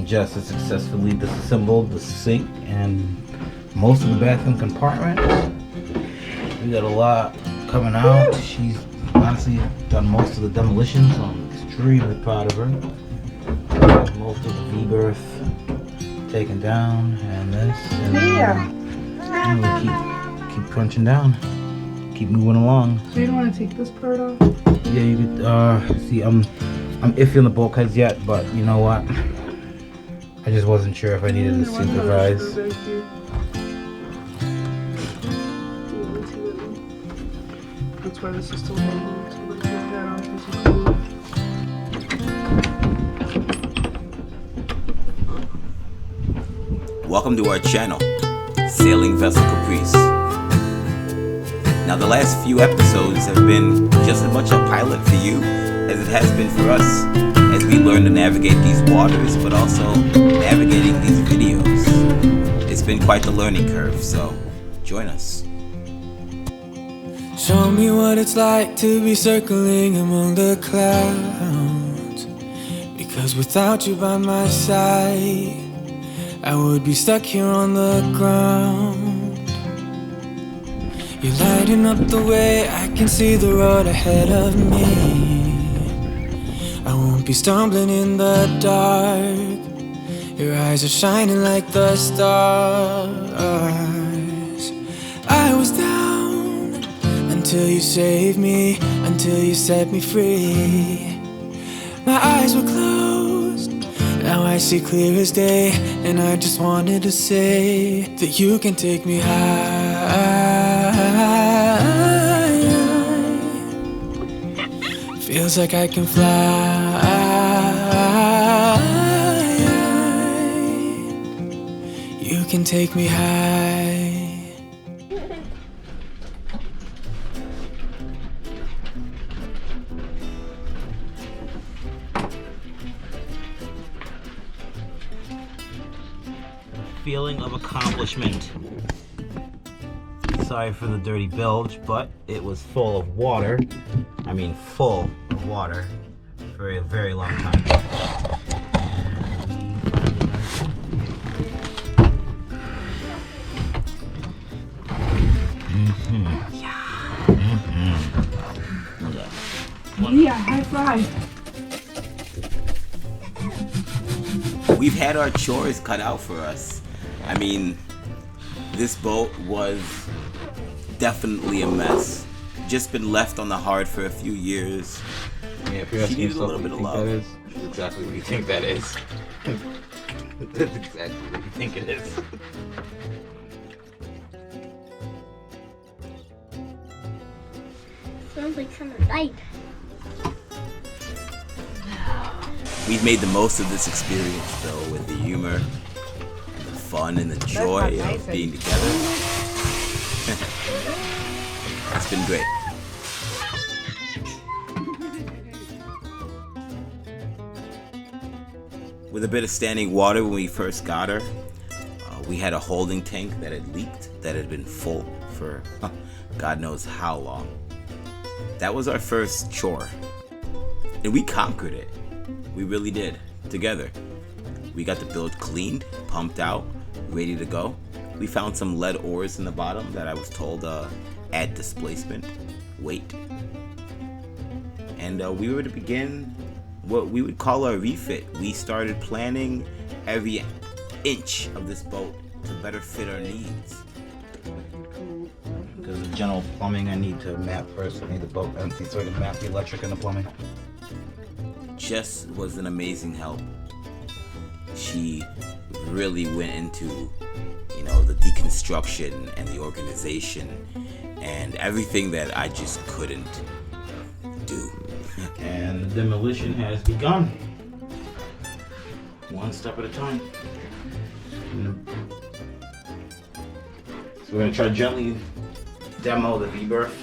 just successfully disassembled the sink and most of the bathroom compartment. We got a lot coming out. She's honestly done most of the demolition, so I'm extremely proud of her. Most of the V-berth taken down, and this, and we keep crunching down, keep moving along. So you don't want to take this part off? Yeah, you could see I'm iffy on the bulkheads yet, but you know what? I just wasn't sure if I needed to supervise. That's why this is still holding. So let's get that off. This is cool. Welcome to our channel, Sailing Vessel Caprice. Now the last few episodes have been just as much a pilot for you as it has been for us, as we learn to navigate these waters, but also navigating these videos. It's been quite the learning curve, so join us. Show me what it's like to be circling among the clouds, because without you by my side, I would be stuck here on the ground. You're lighting up the way, I can see the road ahead of me. I won't be stumbling in the dark. Your eyes are shining like the stars. I was down until you saved me, until you set me free. My eyes were closed, now I see clear as day, and I just wanted to say that you can take me high. Feels like I can fly. You can take me high. Feeling of accomplishment. Sorry for the dirty bilge, but it was full of water. I mean, full of water for a very long time. Yeah, high five. We've had our chores cut out for us. I mean, this boat was definitely a mess. Just been left on the hard for a few years. Yeah, if you're She asking needs a yourself little bit of what love. you think that is, that's exactly what you think that is. That's exactly what you think it is. Sounds like summer night. We've made the most of this experience, though, with the humor, and the fun, and the joy of being together. It's been great. With a bit of standing water when we first got her, we had a holding tank that had leaked, that had been full for God knows how long. That was our first chore, and we conquered it. We really did, together. We got the bilge cleaned, pumped out, ready to go. We found some lead ores in the bottom that I was told add displacement, weight. And we were to begin what we would call our refit. We started planning every inch of this boat to better fit our needs. Because of general plumbing, I need to map first. I need the boat empty so I can map the electric and the plumbing. Jess was an amazing help. She really went into, the deconstruction and the organization and everything that I just couldn't do. And the demolition has begun. One step at a time. So we're gonna try to gently demo the V-berth.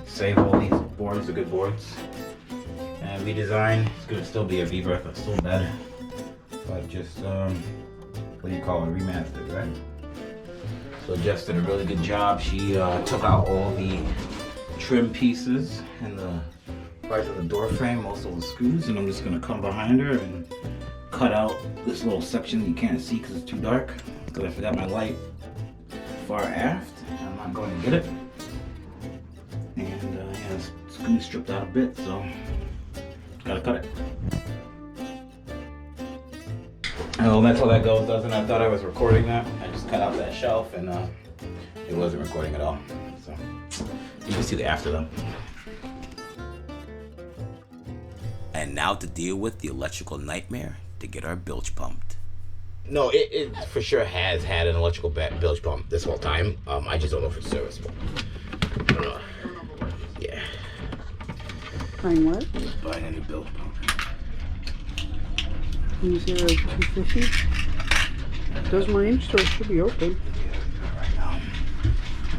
Save all these boards, the good boards. And redesign. It's gonna still be a V-berth, but still better. But just, what do you call it? Remastered, right? So Jess did a really good job. She took out all the trim pieces and the parts of the door frame, most of the screws, and I'm just gonna come behind her and cut out this little section that you can't see because it's too dark. Because I forgot my light far aft. I'm not going to get it. And yeah, the screw stripped out a bit, so gotta cut it. Oh, that's how that goes, doesn't it? I thought I was recording that. I just cut out that shelf and it wasn't recording at all. So you can see the after them. And now to deal with the electrical nightmare to get our bilge pumped. No, it for sure has had an electrical bilge pump this whole time. I just don't know if it's serviceable. I don't know. Yeah. Buying what? Buying a new bilge pump. Can you see like 250? Does Marine store should be open? Right now, I'm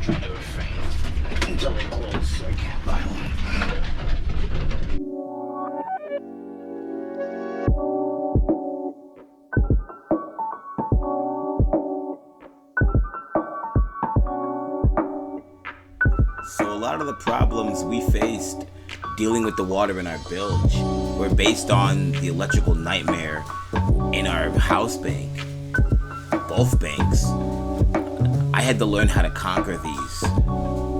trying to refrain until they close so I can't buy one. So a lot of the problems we faced dealing with the water in our bilge were based on the electrical nightmare in our house bank. Both banks. I had to learn how to conquer these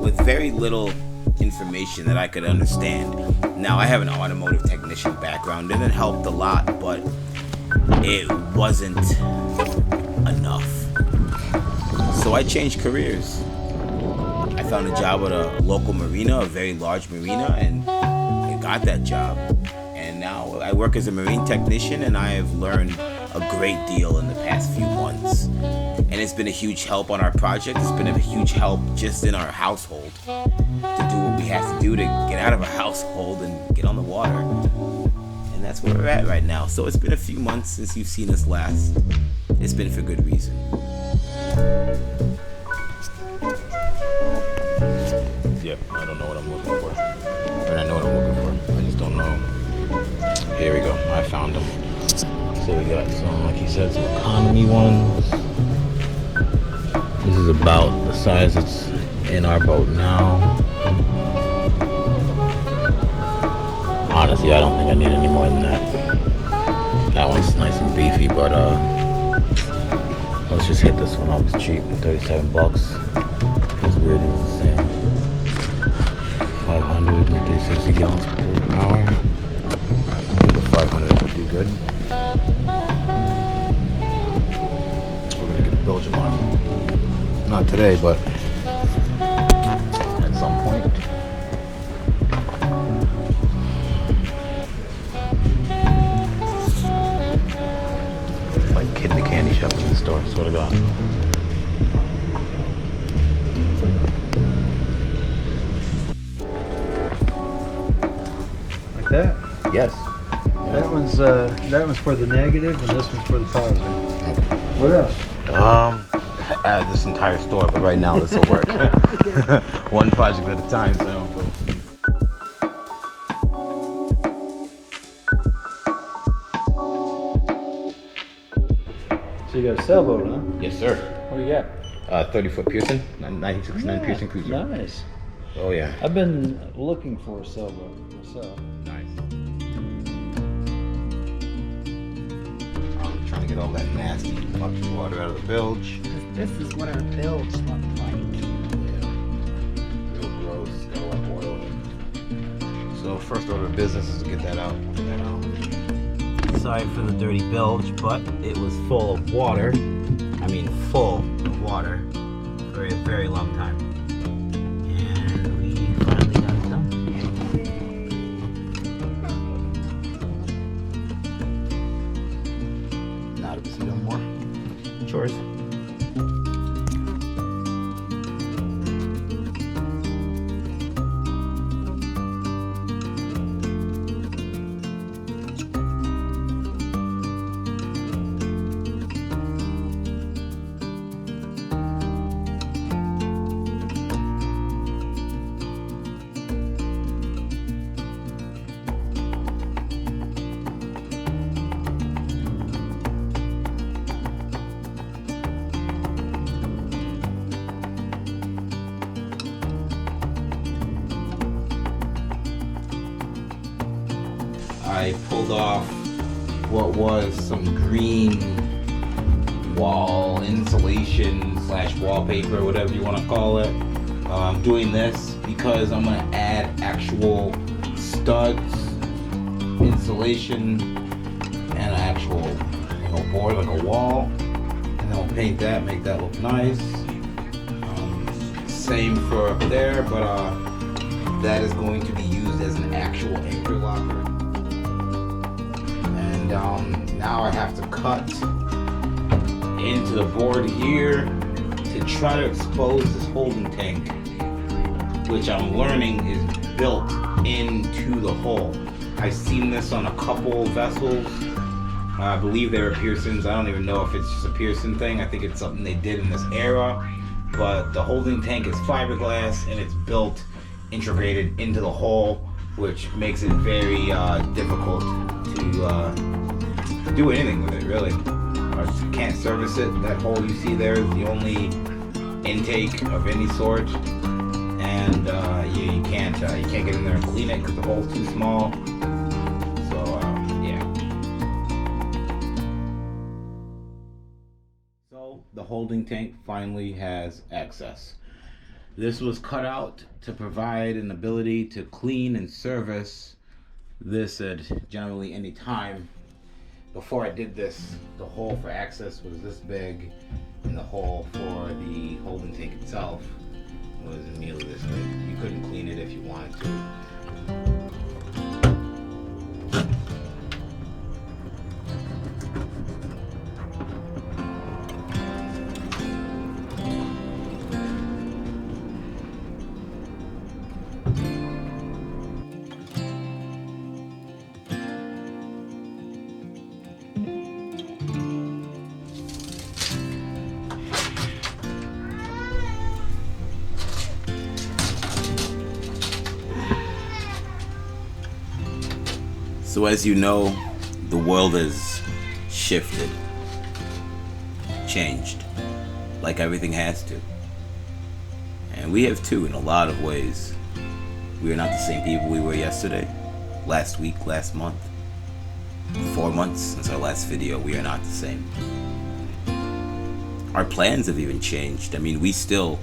with very little information that I could understand. Now I have an automotive technician background and it helped a lot, but it wasn't enough. So I changed careers. I found a job at a local marina, a very large marina, and I got that job. And now I work as a marine technician, and I have learned a great deal in the past few months. And it's been a huge help on our project. It's been a huge help just in our household to do what we have to do to get out of a household and get on the water. And that's where we're at right now. So it's been a few months since you've seen us last. It's been for good reason. Yep, I don't know what I'm looking for. But I know what I'm looking for. I just don't know. Here we go. I found them. So we got some, like he said, some economy ones. This is about the size it's in our boat now. Honestly, I don't think I need any more than that. That one's nice and beefy, but let's just hit this one up. It's cheap, $37. It's weird, it's the same. 560 gallons per hour. The 500 would do good. We're gonna get Belgium on. Not today, but at some point. Like a kid in a candy shop in the store, swear to God. That Yes. that one's for the negative and this one's for the positive. What else? This entire store, but right now this will work. One project at a time, so. So you got a sailboat, huh? Yes, sir. What do you got? 30-foot Pearson, 1969 Pearson Cruiser. Nice. Oh yeah. I've been looking for a sailboat myself. Nice. I'm trying to get all that nasty mucky water out of the bilge. This is what our bilge look like. Yeah. Real gross. Got a lot of oil in it. So first order of business is to get that out. Sorry for the dirty bilge, but it was full of water. I mean, full of water for a very long time. And we finally got it done. Now to proceed on more chores. I pulled off what was some green wall insulation / wallpaper, whatever you want to call it. I'm doing this because I'm going to add actual studs, insulation, and an actual board like a wall, and then we'll paint that, make that look nice. Same for up there, but that is going to be used as an actual anchor locker. And now I have to cut into the board here to try to expose this holding tank, which I'm learning is built into the hull. I've seen this on a couple vessels. I believe they were Pearsons. I don't even know if it's just a Pearson thing. I think it's something they did in this era. But the holding tank is fiberglass and it's built, integrated into the hull, which makes it very difficult to do anything with it, really. You can't service it. That hole you see there is the only intake of any sort, and you can't get in there and clean it because the hole's too small. So yeah. So the holding tank finally has access. This was cut out to provide an ability to clean and service this at generally any time. Before I did this, the hole for access was this big, and the hole for the holding tank itself was nearly this big. You couldn't clean it if you wanted to. So as you know, the world has shifted, changed, like everything has to. And we have too, in a lot of ways. We are not the same people we were yesterday, last week, last month. 4 months since our last video, we are not the same. Our plans have even changed. I mean, we still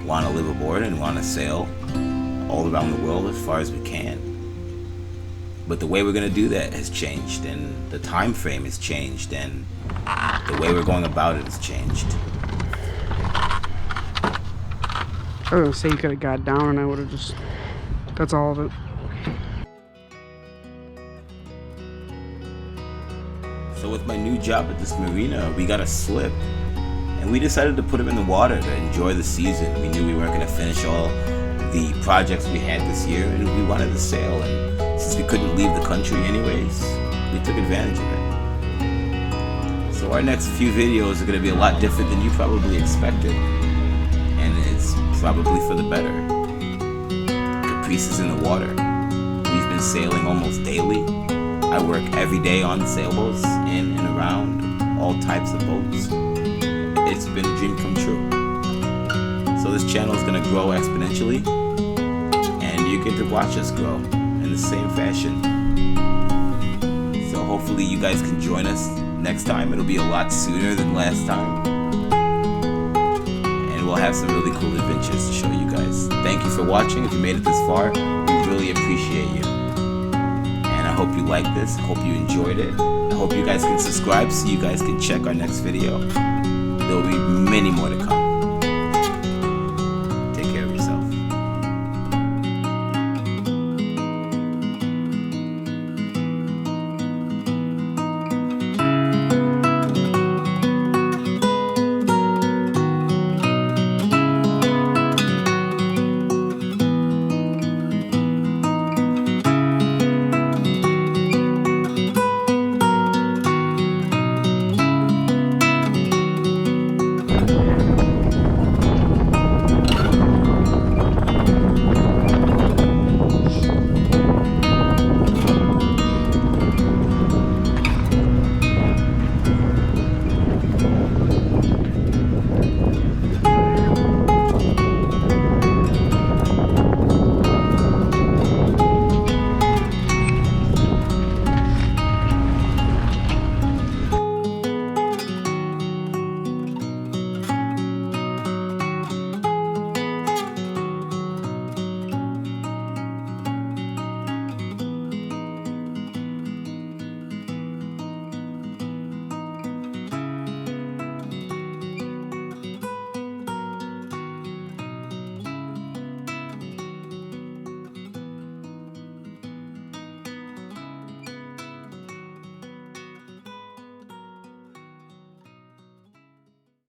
want to live aboard and want to sail all around the world as far as we can. But the way we're going to do that has changed, and the time frame has changed, and the way we're going about it has changed. I was gonna say you could have got down and I would have just... That's all of it. So with my new job at this marina, we got a slip, and we decided to put him in the water to enjoy the season. We knew we weren't going to finish all the projects we had this year, and we wanted to sail, and since we couldn't leave the country anyways, we took advantage of it. So our next few videos are going to be a lot different than you probably expected, and it's probably for the better. Caprice is in the water. We've been sailing almost daily. I work every day on sailboats, in and around all types of boats. It's been a dream come true. So this channel is going to grow exponentially, and you get to watch us grow in the same fashion. So hopefully you guys can join us next time. It'll be a lot sooner than last time, and we'll have some really cool adventures to show you guys. Thank you for watching. If you made it this far, we really appreciate you, and I hope you liked this. I hope you enjoyed it. I hope you guys can subscribe so you guys can check our next video. There will be many more to come.